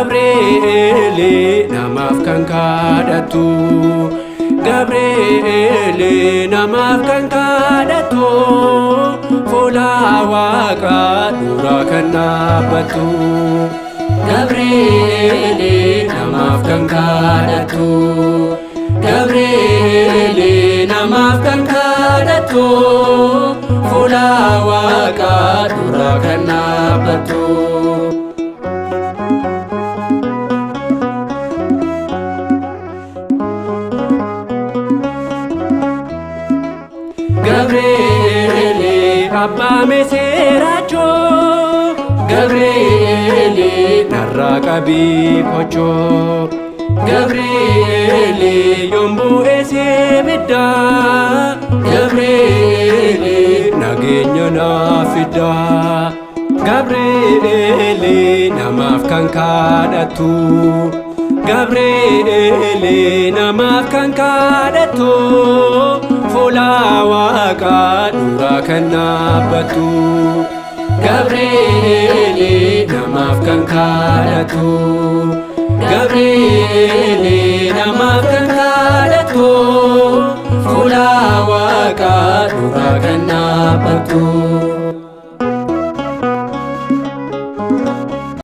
Gabriel namaaf kan kadhatu Gabriel namaaf kan kadhatu fuula Waaqaa dura kan dhaabbatu Gabriel namaaf kan kadhatu Gabriel namaaf kan kadhatu fuula Waaqaa dura kan dhaabbatu Gabriel Abba Meseracho Gabriel narra qabi kocho Gabriel yombu esebida Gabriel nageenya nafida Gabriel namaaf kan kadhatu Gabriel namaaf kan kadhatu fuula Waaqaa dura kan dhaabbatu Gabriel namaaf kan kadhatu Gabriel namaaf kan kadhatu fuula Waaqaa dura kan dhaabbatu